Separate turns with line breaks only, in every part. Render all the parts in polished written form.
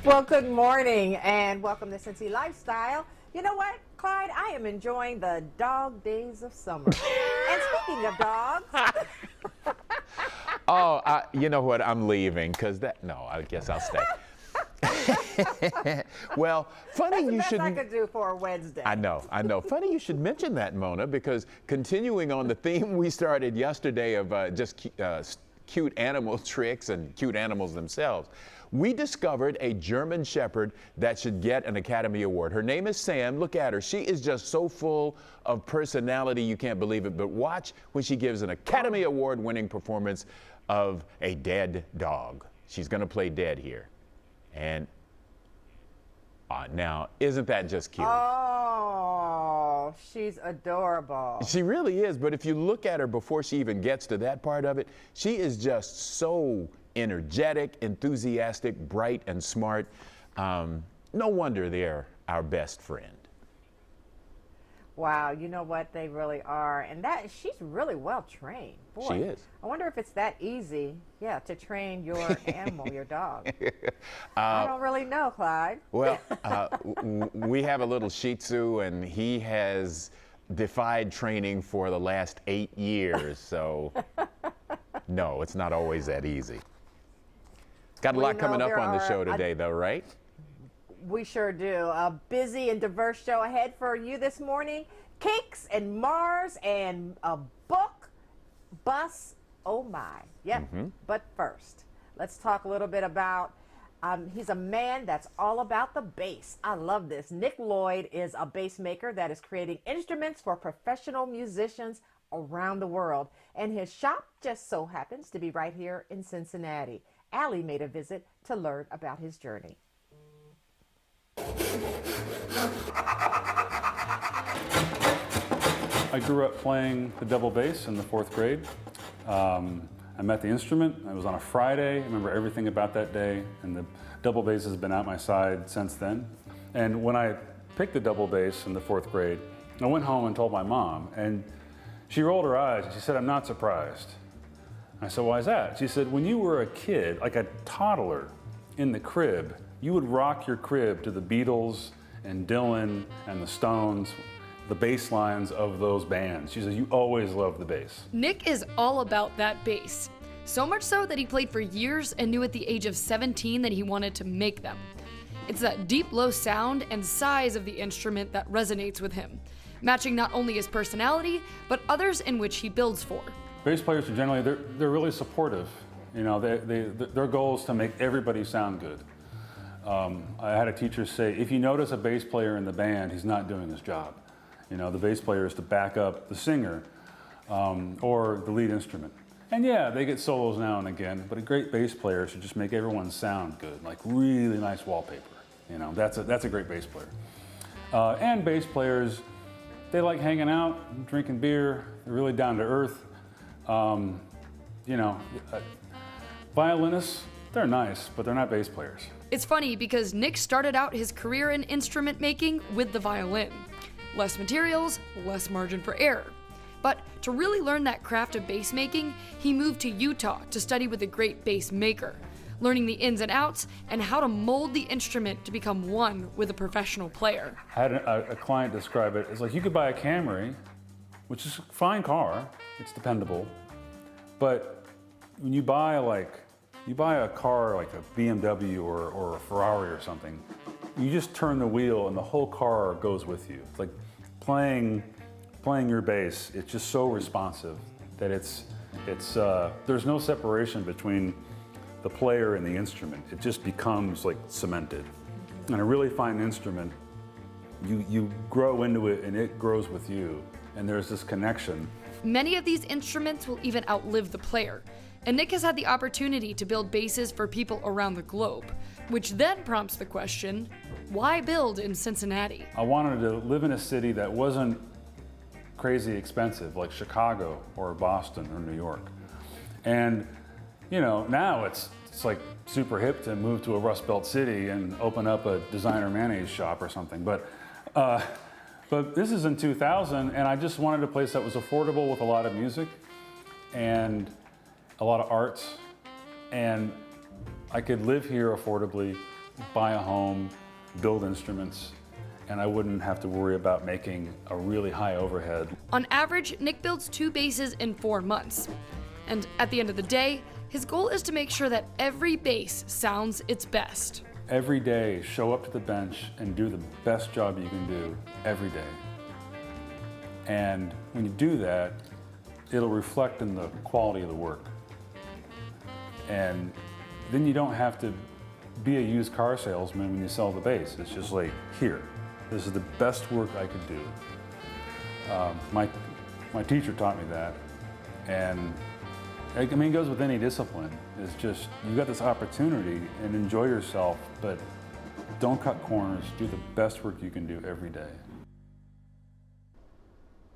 Well, good morning and welcome to Cincy Lifestyle. You know what, Clyde? I am enjoying the dog days of summer. And speaking of dogs.
You know what? I'm leaving because I guess I'll stay. Well, funny you should.
That's the best I could do for a Wednesday.
I know. Funny you should mention that, Mona, because continuing on the theme we started yesterday of cute animal tricks and cute animals themselves, we discovered a German Shepherd that should get an Academy Award. Her name is Sam. Look at her. She is just so full of personality, you can't believe it. But watch when she gives an Academy Award-winning performance of a dead dog. She's going to play dead here. And now, isn't that just cute?
Oh, she's adorable.
She really is, but if you look at her before she even gets to that part of it, she is just so energetic, enthusiastic, bright, and smart. No wonder they're our best friend.
Wow, you know what? They really are. And she's really well trained. Boy,
she is.
I wonder if it's that easy, to train your animal, your dog. I don't really know, Clyde.
Well, we have a little Shih Tzu, and he has defied training for the last 8 years. So, no, it's not always that easy. Got a lot coming up on the show today, though, right?
We sure do. A busy and diverse show ahead for you this morning. Cakes and Mars and a book, bus, oh my. Yep. But first, let's talk a little bit about, he's a man that's all about the bass. I love this. Nick Lloyd is a bass maker that is creating instruments for professional musicians around the world. And his shop just so happens to be right here in Cincinnati. Allie made a visit to learn about his journey.
I grew up playing the double bass in the 4th grade. I met the instrument. It was on a Friday. I remember everything about that day, and the double bass has been at my side since then. And when I picked the double bass in the 4th grade, I went home and told my mom, and she rolled her eyes and she said, "I'm not surprised." I said, "Why is that?" She said, "When you were a kid, like a toddler in the crib, you would rock your crib to the Beatles and Dylan and the Stones, the bass lines of those bands." She says, "You always loved the bass."
Nick is all about that bass. So much so that he played for years and knew at the age of 17 that he wanted to make them. It's that deep, low sound and size of the instrument that resonates with him, matching not only his personality, but others in which he builds for.
Bass players are generally, they're really supportive. You know, their goal is to make everybody sound good. I had a teacher say, if you notice a bass player in the band, he's not doing his job. You know, the bass player is to back up the singer or the lead instrument. And yeah, they get solos now and again, but a great bass player should just make everyone sound good, like really nice wallpaper. You know, that's a great bass player. And bass players, they like hanging out, drinking beer, they're really down to earth. Violinists, they're nice, but they're not bass players.
It's funny because Nick started out his career in instrument making with the violin. Less materials, less margin for error. But to really learn that craft of bass making, he moved to Utah to study with a great bass maker, learning the ins and outs and how to mold the instrument to become one with a professional player.
I had a client describe it as like you could buy a Camry, which is a fine car, it's dependable, but when you buy a car like a BMW or a Ferrari or something, you just turn the wheel and the whole car goes with you. It's like playing your bass, it's just so responsive that there's no separation between the player and the instrument. It just becomes like cemented. And a really fine instrument, you grow into it and it grows with you, and there's this connection.
Many of these instruments will even outlive the player, and Nick has had the opportunity to build basses for people around the globe, which then prompts the question, why build in Cincinnati?
I wanted to live in a city that wasn't crazy expensive, like Chicago or Boston or New York. And you know, now it's like super hip to move to a Rust Belt city and open up a designer mayonnaise shop or something. But this is in 2000, and I just wanted a place that was affordable with a lot of music and a lot of arts, and I could live here affordably buy a home, build instruments, and I wouldn't have to worry about making a really high overhead.
On average, Nick builds 2 bases in 4 months. And at the end of the day, his goal is to make sure that every bass sounds its best.
Every day, show up to the bench and do the best job you can do every day. And when you do that, it'll reflect in the quality of the work. And then you don't have to be a used car salesman when you sell the bass. It's just like, here, this is the best work I could do. My teacher taught me that. And I mean, it goes with any discipline. It's just, you got this opportunity and enjoy yourself, but don't cut corners. Do the best work you can do every day.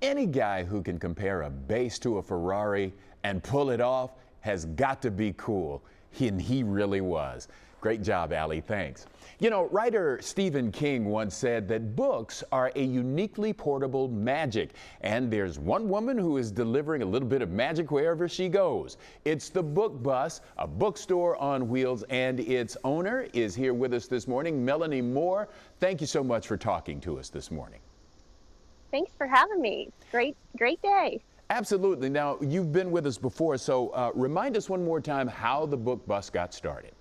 Any guy who can compare a bass to a Ferrari and pull it off has got to be cool. And he really was. Great job, Allie. Thanks. You know, writer Stephen King once said that books are a uniquely portable magic. And there's one woman who is delivering a little bit of magic wherever she goes. It's the Book Bus, a bookstore on wheels, and its owner is here with us this morning, Melanie Moore. Thank you so much for talking to us this morning.
Thanks for having me. Great day.
Absolutely. Now, you've been with us before, so remind us one more time how the Book Bus got started.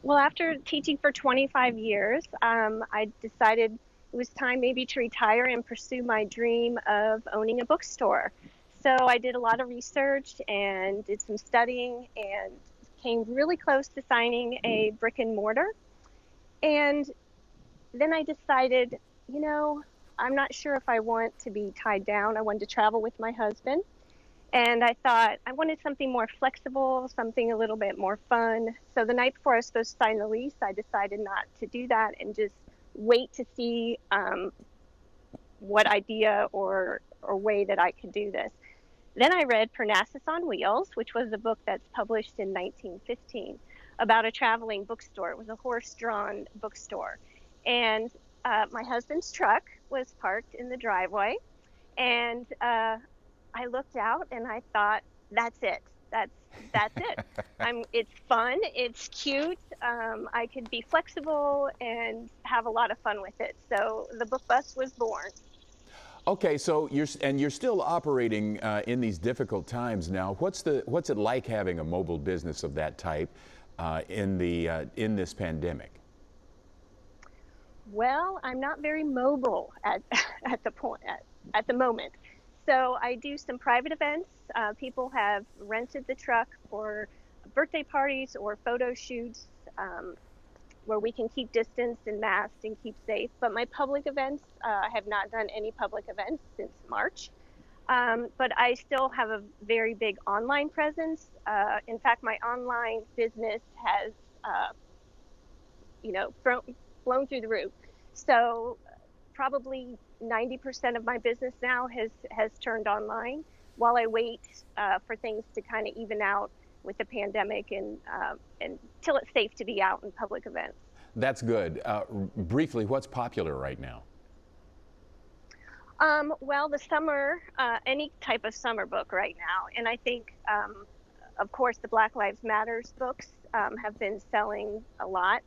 Well, after teaching for 25 years, I decided it was time maybe to retire and pursue my dream of owning a bookstore. So I did a lot of research and did some studying and came really close to signing a brick and mortar. And then I decided, you know, I'm not sure if I want to be tied down. I wanted to travel with my husband. And I thought I wanted something more flexible, something a little bit more fun. So the night before I was supposed to sign the lease, I decided not to do that and just wait to see what idea or way that I could do this. Then I read Parnassus on Wheels, which was a book that's published in 1915 about a traveling bookstore. It was a horse-drawn bookstore. And my husband's truck was parked in the driveway. And I looked out and I thought, that's it. That's it. It's fun. It's cute. I could be flexible and have a lot of fun with it. So the Book Bus was born.
Okay, so you're still operating in these difficult times now. What's it like having a mobile business of that type in this pandemic?
Well, I'm not very mobile at the moment. So I do some private events. People have rented the truck for birthday parties or photo shoots where we can keep distance and masked and keep safe. But my public events, I have not done any public events since March. But I still have a very big online presence. In fact, my online business has, blown through the roof. So probably 90% of my business now has turned online while I wait for things to kind of even out with the pandemic and till it's safe to be out in public events.
That's good. Briefly, what's popular right now?
Well, the summer, any type of summer book right now. And I think, of course, the Black Lives Matters books have been selling a lot.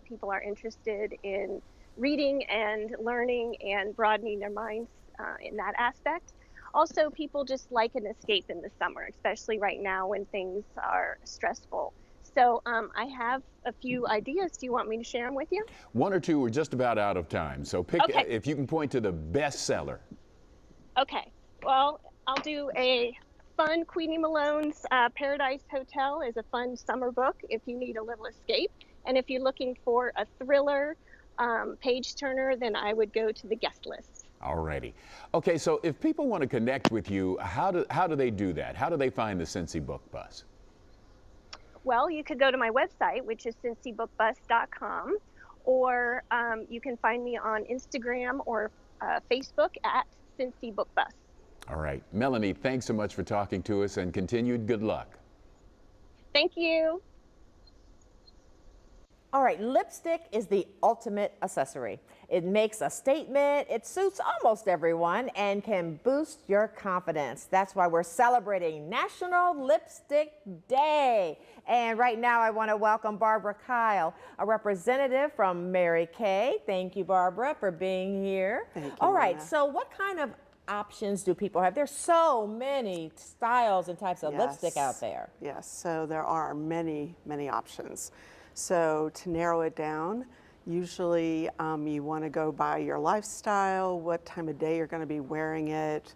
People are interested in reading and learning and broadening their minds in that aspect. Also, people just like an escape in the summer, especially right now when things are stressful. So I have a few ideas. Do you want me to share them with you?
One or two. We're just about out of time. So pick,
okay.
If you can point to the best seller.
Okay. Well, I'll do a fun Queenie Malone's Paradise Hotel is a fun summer book if you need a little escape. And if you're looking for a thriller page turner, then I would go to The Guest List.
Alrighty. Okay, so if people want to connect with you, how do they do that? How do they find the Cincy Book Bus?
Well, you could go to my website, which is cincybookbus.com, or you can find me on Instagram or Facebook at Cincy Book Bus.
All right. Melanie, thanks so much for talking to us and continued good luck.
Thank you.
All right, lipstick is the ultimate accessory. It makes a statement, it suits almost everyone, and can boost your confidence. That's why we're celebrating National Lipstick Day. And right now I want to welcome Barbara Kyle, a representative from Mary Kay. Thank you, Barbara, for being here.
Thank you,
All right,
Mona.
so what kind of options do people have? There's so many styles and types of lipstick out there.
Yes, so there are many, many options. So to narrow it down, usually you want to go by your lifestyle, what time of day you're going to be wearing it,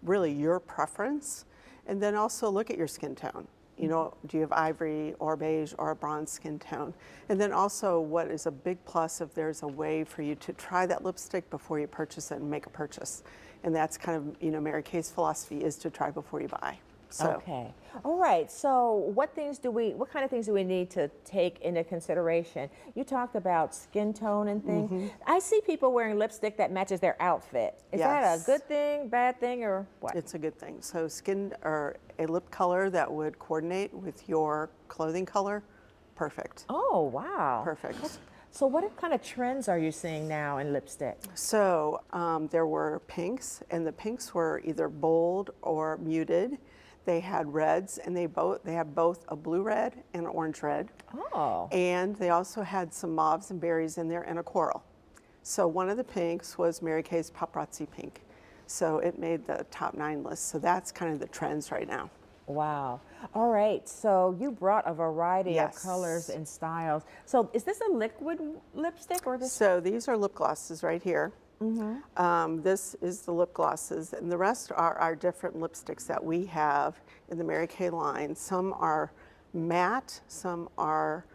really your preference, and then also look at your skin tone. You know, do you have ivory or beige or a bronze skin tone? And then also what is a big plus if there's a way for you to try that lipstick before you purchase it and make a purchase. And that's kind of, you know, Mary Kay's philosophy is to try before you buy. So.
Okay. All right. So what kind of things do we need to take into consideration? You talked about skin tone and things. I see people wearing lipstick that matches their outfit. Is that a
Yes.
good thing, bad thing, or what?
It's a good thing. So skin or a lip color that would coordinate with your clothing color, perfect.
Oh, wow.
Perfect.
So what kind of trends are you seeing now in lipstick?
So there were pinks, and the pinks were either bold or muted. They had reds, and they have both a blue red and an orange red.
Oh.
And they also had some mauves and berries in there and a coral. So one of the pinks was Mary Kay's Paparazzi Pink. So it made the top 9 list. So that's kind of the trends right now.
Wow. All right. So you brought a variety of
Yes.
colors and styles. So is this a liquid lipstick or this?
So these are lip glosses right here. This is the lip glosses, and the rest are our different lipsticks that we have in the Mary Kay line. Some are matte, some are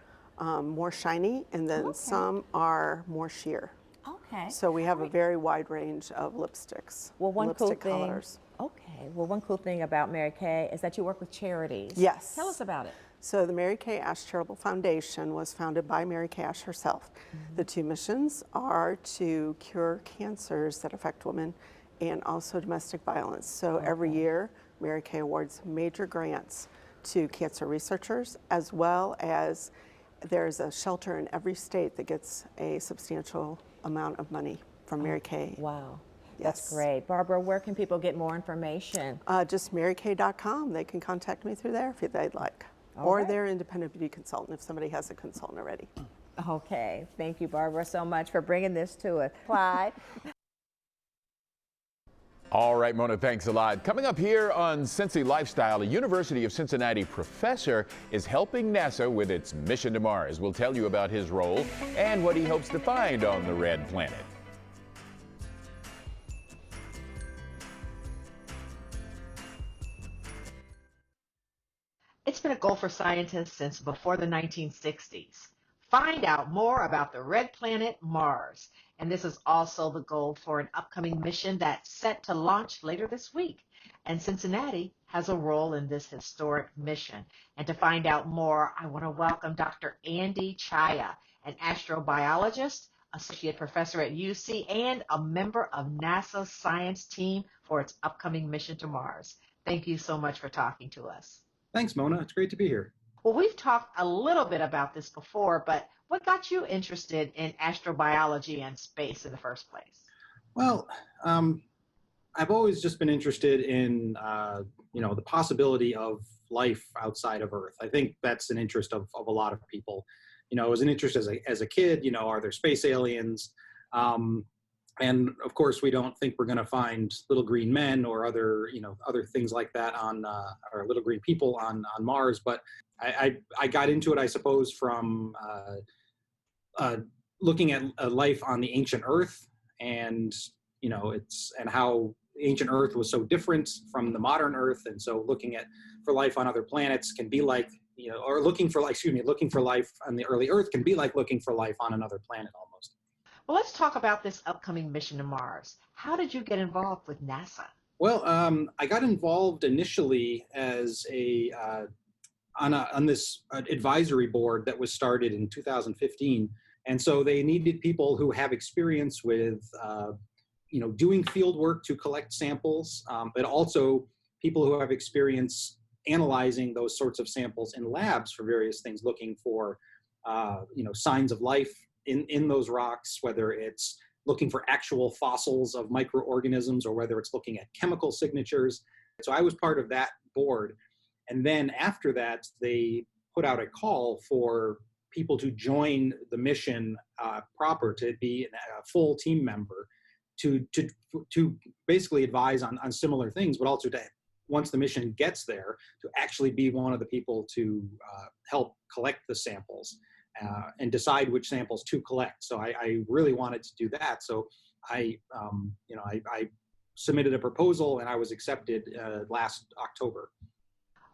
more shiny, and then some are more sheer.
Okay.
So we have a very wide range of lipsticks.
Well, one
lipstick
cool thing.
colors.
Okay. Well, one cool thing about Mary Kay is that you work with charities.
Yes.
Tell us about it.
So the Mary Kay Ash Charitable Foundation was founded by Mary Kay Ash herself. The 2 missions are to cure cancers that affect women and also domestic violence. So every year, Mary Kay awards major grants to cancer researchers, as well as there's a shelter in every state that gets a substantial amount of money from Mary Kay.
Wow.
Yes.
That's great. Barbara, where can people get more information?
Just marykay.com. They can contact me through there if they'd like.
All
Or
right.
their independent beauty consultant if somebody has a consultant already.
Okay. Thank you, Barbara, so much for bringing this to us. Clyde.
All right, Mona, thanks a lot. Coming up here on Cincy Lifestyle, a University of Cincinnati professor is helping NASA with its mission to Mars. We'll tell you about his role and what he hopes to find on the red planet.
It's been a goal for scientists since before the 1960s. Find out more about the red planet Mars. And this is also the goal for an upcoming mission that's set to launch later this week. And Cincinnati has a role in this historic mission. And to find out more, I want to welcome Dr. Andy Chaiya, an astrobiologist, associate professor at UC, and a member of NASA's science team for its upcoming mission to Mars. Thank you so much for talking to us.
Thanks, Mona. It's great to be here.
Well, we've talked a little bit about this before, but what got you interested in astrobiology and space in the first place?
Well, I've always just been interested in, the possibility of life outside of Earth. I think that's an interest of a lot of people. You know, it was an interest as a kid, are there space aliens? And of course, we don't think we're going to find little green men or other things like that or little green people on Mars. But I got into it, I suppose, from looking at life on the ancient Earth, and and how ancient Earth was so different from the modern Earth, and so looking for life on other planets can be like looking for life on the early Earth can be like looking for life on another planet almost.
Well, let's talk about this upcoming mission to Mars. How did you get involved with NASA?
Well, I got involved initially as on this advisory board that was started in 2015, and so they needed people who have experience with doing field work to collect samples, but also people who have experience analyzing those sorts of samples in labs for various things, looking for signs of life in those rocks, whether it's looking for actual fossils of microorganisms or whether it's looking at chemical signatures. So I was part of that board. And then after that, they put out a call for people to join the mission proper, to be a full team member, to basically advise on similar things, but also to, once the mission gets there, to actually be one of the people to help collect the samples and decide which samples to collect. So I really wanted to do that. So I submitted a proposal and I was accepted last October.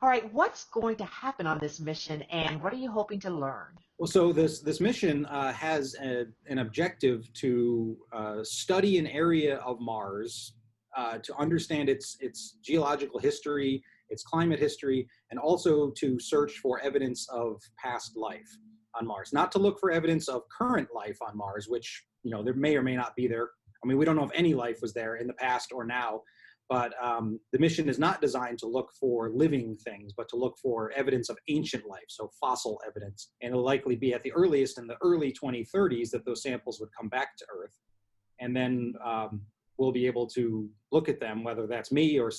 All right, what's going to happen on this mission and what are you hoping to learn?
Well, so this mission has an objective to study an area of Mars, to understand its geological history, its climate history, and also to search for evidence of past life on Mars. Not to look for evidence of current life on Mars, which there may or may not be there. I mean, we don't know if any life was there in the past or now. But the mission is not designed to look for living things, but to look for evidence of ancient life, so fossil evidence. And it'll likely be at the earliest in the early 2030s that those samples would come back to Earth. And then we'll be able to look at them, whether that's me or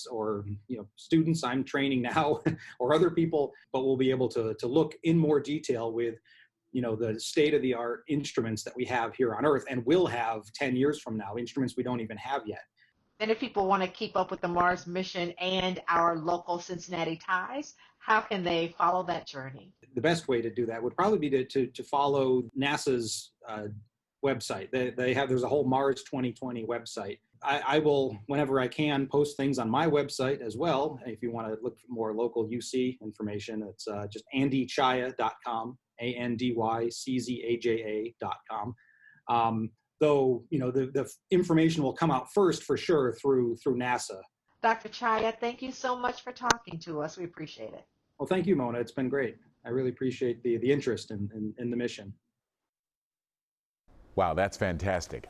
students I'm training now or other people, but we'll be able to look in more detail with the state-of-the-art instruments that we have here on Earth and will have 10 years from now, instruments we don't even have yet.
And if people want to keep up with the Mars mission and our local Cincinnati ties, how can they follow that journey?
The best way to do that would probably be to follow NASA's website. There's a whole Mars 2020 website. I will, whenever I can, post things on my website as well. If you want to look for more local UC information, it's just andychaiya.com, ANDYCZAJA.com. Though, the information will come out first for sure through NASA.
Dr. Chaiya, thank you so much for talking to us. We appreciate it.
Well, thank you, Mona. It's been great. I really appreciate the interest in the mission.
Wow, that's fantastic.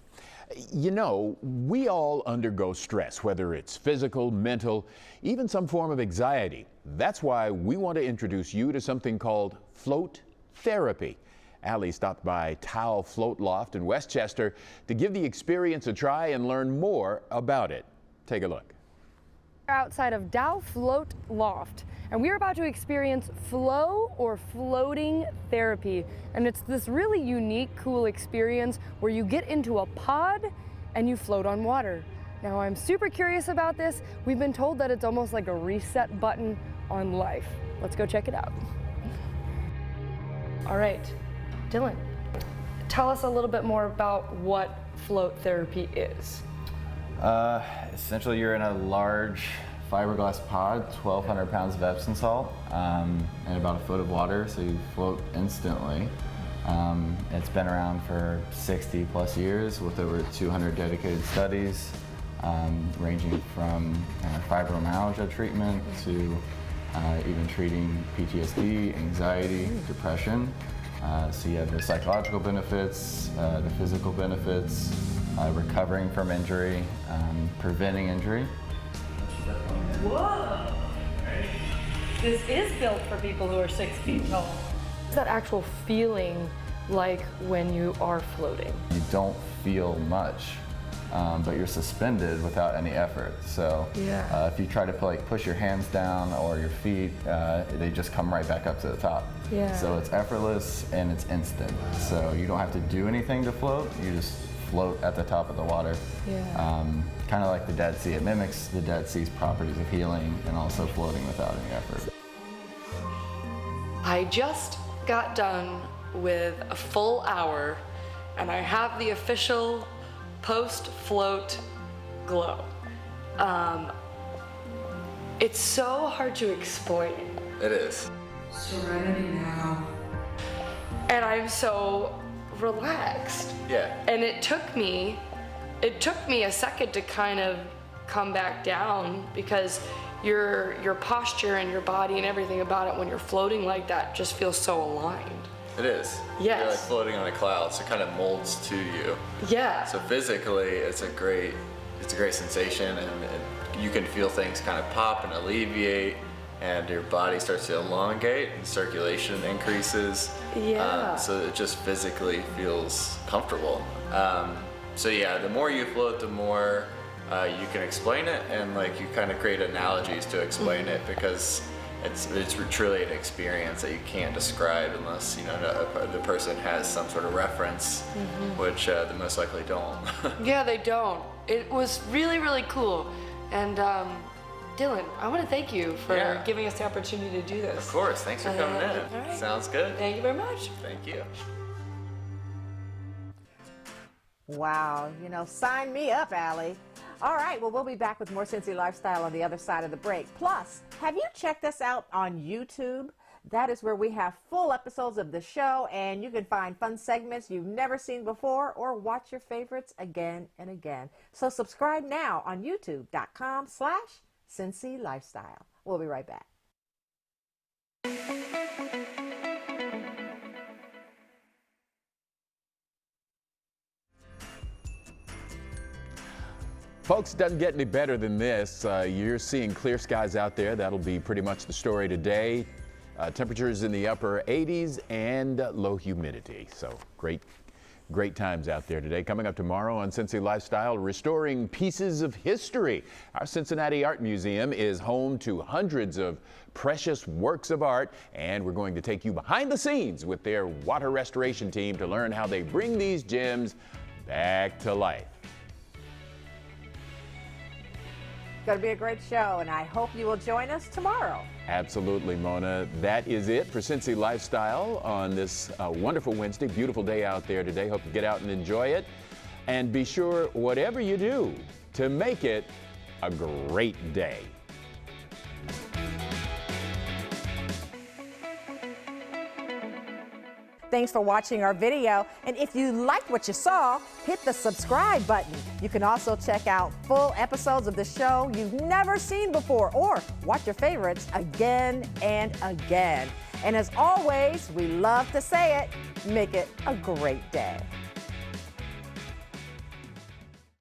We all undergo stress, whether it's physical, mental, even some form of anxiety. That's why we want to introduce you to something called float therapy. Allie stopped by Towel Float Loft in Westchester to give the experience a try and learn more about it. Take a look.
Outside of Dow Float Loft, and we're about to experience flow or floating therapy. And it's this really unique, cool experience where you get into a pod and you float on water. Now, I'm super curious about this. We've been told that it's almost like a reset button on life. Let's go check it out. All right. Dylan, tell us a little bit more about what float therapy is.
Essentially, you're in a large fiberglass pod, 1,200 pounds of Epsom salt, and about a foot of water, so you float instantly. It's been around for 60 plus years with over 200 dedicated studies, ranging from fibromyalgia treatment to even treating PTSD, anxiety, depression. So you have the psychological benefits, the physical benefits, recovering from injury, preventing injury.
Whoa! This is built for people who are 6 feet tall.
What's that actual feeling like when you are floating?
You don't feel much, but you're suspended without any effort. So if you try to push your hands down or your feet, they just come right back up to the top.
Yeah.
So it's effortless and it's instant. So you don't have to do anything to float. You just float at the top of the water.
Yeah.
Kind of like the Dead Sea. It mimics the Dead Sea's properties of healing and also floating without any effort.
I just got done with a full hour and I have the official post-float glow. It's so hard to explain.
It is.
Serenity now.
And I'm so relaxed.
Yeah.
And it took me a second to kind of come back down because your posture and your body and everything about it when you're floating like that just feels so aligned.
It is.
Yes.
You're like floating on a cloud, so it kind of molds to you.
Yeah.
So physically, it's a great sensation, and you can feel things kind of pop and alleviate. and your body starts to elongate and circulation increases.
Yeah.
So it just physically feels comfortable. So yeah, the more you float, the more you can explain it, and like you kind of create analogies to explain it, because it's truly an experience that you can't describe unless the person has some sort of reference, which they most likely don't.
Yeah, they don't. It was really, really cool. And Dylan, I want to thank you for giving us the opportunity to do this.
Of course, thanks for coming in.
All right.
Sounds good.
Thank you very much.
Thank you.
Wow, sign me up, Allie. All right, well, we'll be back with more Cincy Lifestyle on the other side of the break. Plus, have you checked us out on YouTube? That is where we have full episodes of the show, and you can find fun segments you've never seen before or watch your favorites again and again. So subscribe now on youtube.com/Cincy Lifestyle. We'll be right back.
Folks, it doesn't get any better than this. You're seeing clear skies out there. That'll be pretty much the story today. Temperatures in the upper 80s and low humidity. So great times out there today. Coming up tomorrow on Cincy Lifestyle, restoring pieces of history. Our Cincinnati Art Museum is home to hundreds of precious works of art, and we're going to take you behind the scenes with their water restoration team to learn how they bring these gems back to life.
It's going to be a great show, and I hope you will join us tomorrow.
Absolutely, Mona. That is it for Cincy Lifestyle on this wonderful Wednesday. Beautiful day out there today. Hope you get out and enjoy it. And be sure, whatever you do, to make it a great day.
Thanks for watching our video, and if you liked what you saw, hit the subscribe button. You can also check out full episodes of the show you've never seen before, or watch your favorites again and again. And as always, we love to say it, make it a great day.